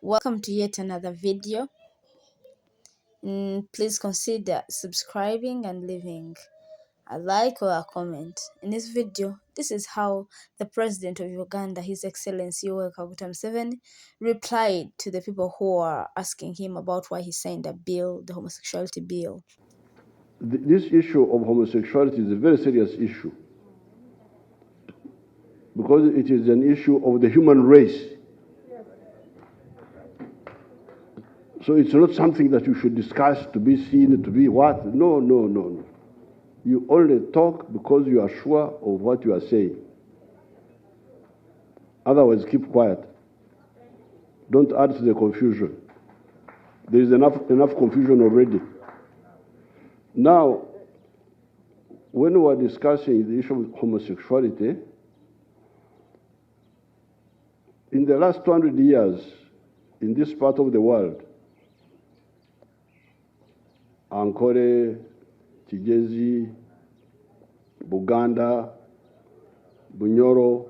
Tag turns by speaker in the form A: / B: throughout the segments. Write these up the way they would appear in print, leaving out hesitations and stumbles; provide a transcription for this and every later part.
A: Welcome to yet another video. Please consider subscribing and leaving a like or a comment. In this video, this is how the President of Uganda, His Excellency Yoweri Kaguta Museveni, replied to the people who are asking him about why he signed a bill, the homosexuality bill.
B: This issue of homosexuality is a very serious issue because it is an issue of the human race. So it's not something that you should discuss to be seen, to be what? No. You only talk because you are sure of what you are saying. Otherwise, keep quiet. Don't add to the confusion. There is enough confusion already. Now, when we are discussing the issue of homosexuality, in the last 200 years, in this part of the world, Ankole, Kigezi, Buganda, Bunyoro,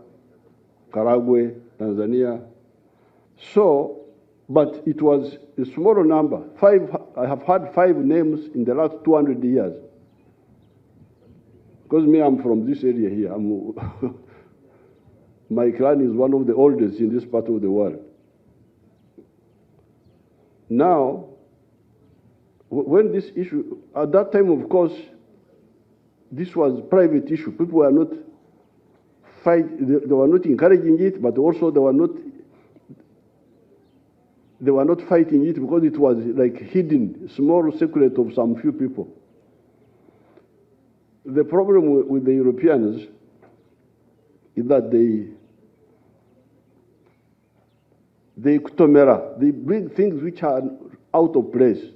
B: Karagwe, Tanzania. So, but it was a smaller number. I have had 5 names in the last 200 years. Because me, I'm from this area here. My clan is one of the oldest in this part of the world. Now, when this issue, at that time, of course, this was a private issue. People were not they were not encouraging it, but also they were not fighting it because it was like hidden, small secret of some few people. The problem with the Europeans is that they bring things which are out of place.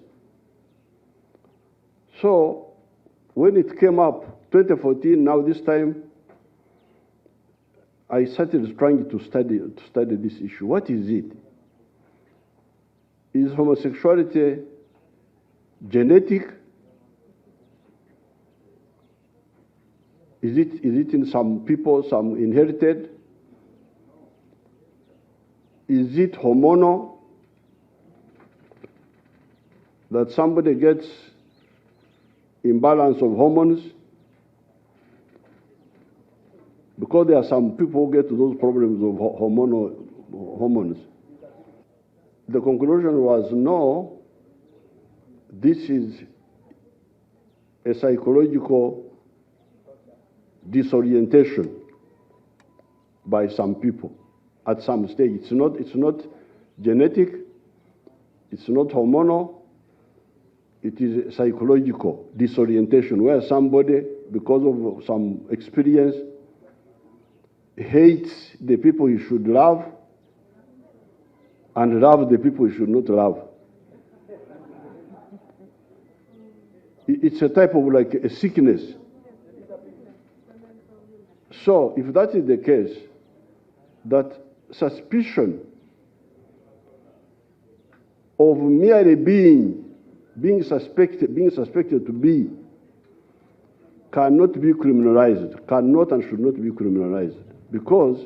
B: So when it came up, 2014, now this time, I started trying to study this issue. What is it? Is homosexuality genetic? Is it in some people, some inherited? Is it hormonal? That somebody gets imbalance of hormones? Because there are some people who get those problems of hormones. The conclusion was no, this is a psychological disorientation by some people at some stage. It's not genetic, it's not hormonal, it is psychological disorientation where somebody, because of some experience, hates the people he should love and love the people he should not love. It's a type of like a sickness. So if that is the case, that suspicion of merely being suspected to be cannot be criminalized, cannot and should not be criminalized, because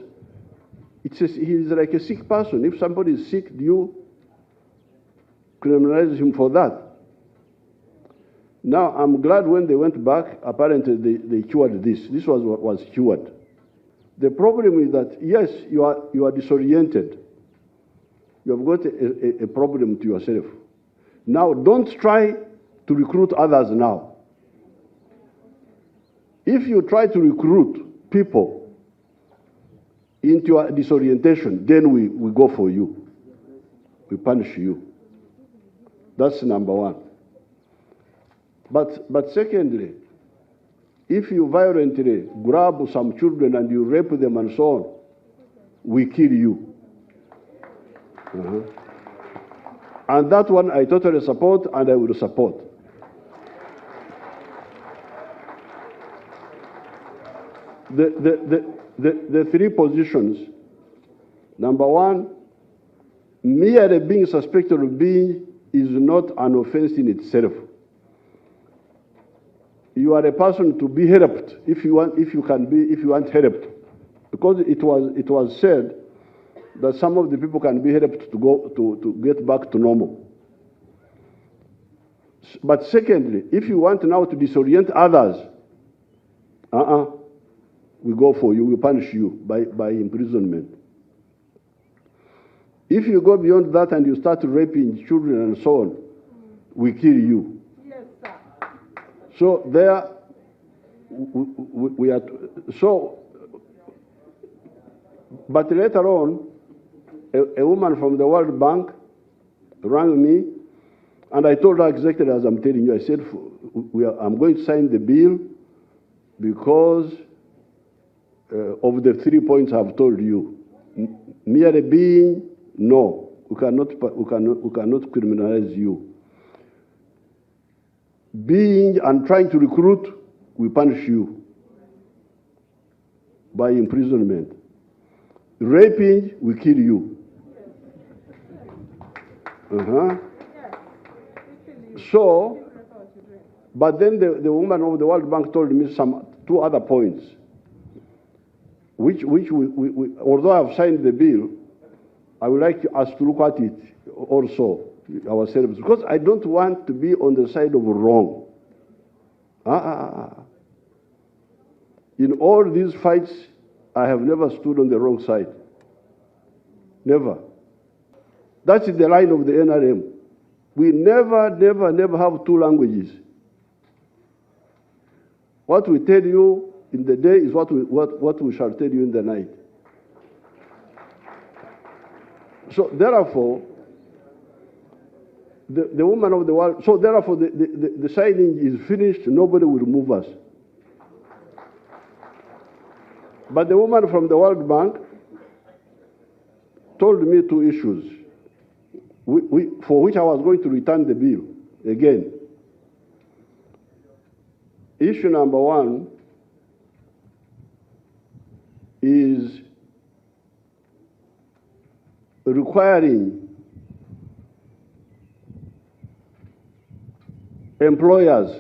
B: he is like a sick person. If somebody is sick, do you criminalize him for that? Now, I'm glad when they went back, apparently they cured this. This was what was cured. The problem is that, yes, you are disoriented. You have got a problem to yourself. Now, don't try to recruit others now. If you try to recruit people into your disorientation, then we go for you. We punish you. That's number one. But secondly, if you violently grab some children and you rape them and so on, we kill you. And that one I totally support and I will support. The 3 positions. Number one, merely being suspected of being is not an offense in itself. You are a person to be helped if you want helped, because it was said that some of the people can be helped to get back to normal. But secondly, if you want now to disorient others, we go for you, we punish you by imprisonment. If you go beyond that and you start raping children and so on, we kill you.
C: Yes, sir.
B: So there, we are, so, but later on, a woman from the World Bank rang me, and I told her exactly as I'm telling you. I said, I'm going to sign the bill because of the 3 points I've told you. Merely being, no, we cannot criminalize you. Being and trying to recruit, we punish you by imprisonment. Raping, we kill you. So, but then the woman of the World Bank told me two other points, which although I've signed the bill, I would like us to look at it also ourselves, because I don't want to be on the side of wrong. In all these fights, I have never stood on the wrong side. Never. That's the line of the NRM. We never have two languages. What we tell you in the day is what we shall tell you in the night. So therefore, the woman of the world, so therefore the signing is finished, nobody will move us. But the woman from the World Bank told me two issues, for which I was going to return the bill again. Issue number one is requiring employers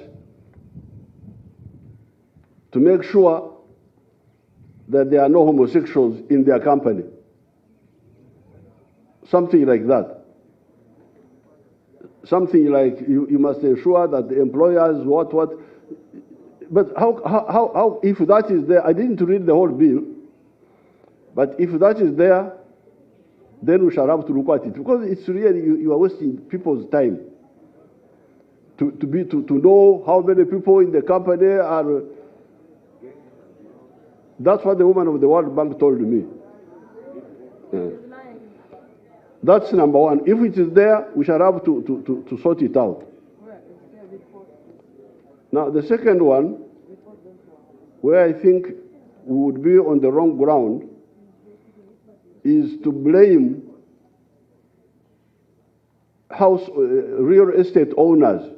B: to make sure that there are no homosexuals in their company. Something like that. Something like you must ensure that the employers but how if that is there, I didn't read the whole bill, but if that is there, then we shall have to look at it, because it's really, you are wasting people's time to know how many people in the company are. That's what the woman of the World Bank told me. That's number one. If it is there, we shall have to sort it out. Now, the second one, where I think we would be on the wrong ground, is to blame real estate owners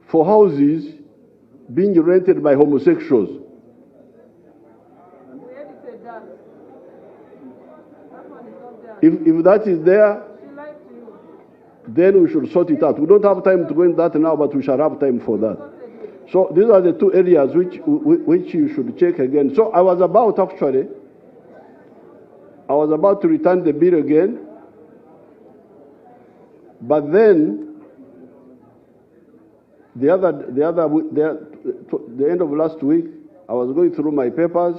B: for houses being rented by homosexuals. If that is there, then we should sort it out. We don't have time to go into that now, but we shall have time for that. So these are the two areas which you should check again. So I was about to return the bill again, but then the end of last week, I was going through my papers,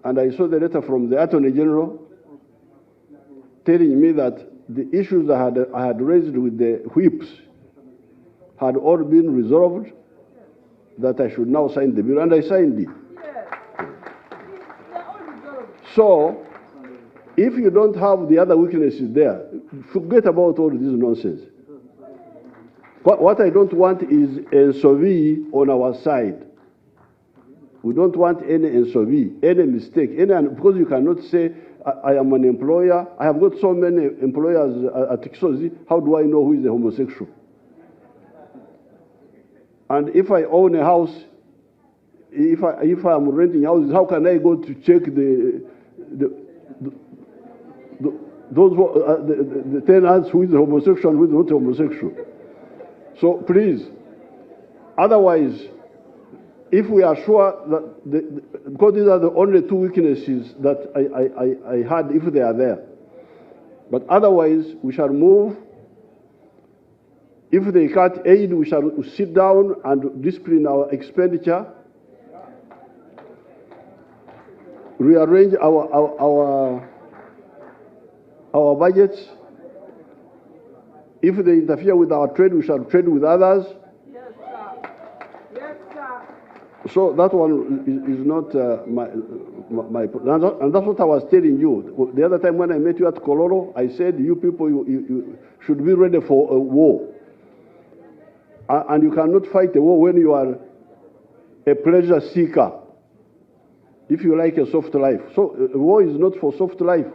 B: and I saw the letter from the Attorney General telling me that the issues I had raised with the whips had all been resolved, that I should now sign the bill, and I signed it. So, if you don't have the other weaknesses there, forget about all this nonsense. What I don't want is a SOV on our side. We don't want any SOV, any mistake, because you cannot say, I am an employer. I have got so many employers at Kisozi. How do I know who is a homosexual? And if I own a house, if I'm renting houses, how can I go to check the tenants who is homosexual and who is not homosexual? So please, otherwise, if we are sure that, because these are the only two weaknesses that I had, if they are there. But otherwise, we shall move. If they cut aid, we shall sit down and discipline our expenditure, rearrange our budgets. If they interfere with our trade, we shall trade with others.
C: Yes, sir. Yes, sir.
B: So that one is not my, and that's what I was telling you. The other time when I met you at Kololo, I said, you people, you should be ready for a war. And you cannot fight a war when you are a pleasure seeker, if you like a soft life. So war is not for soft life.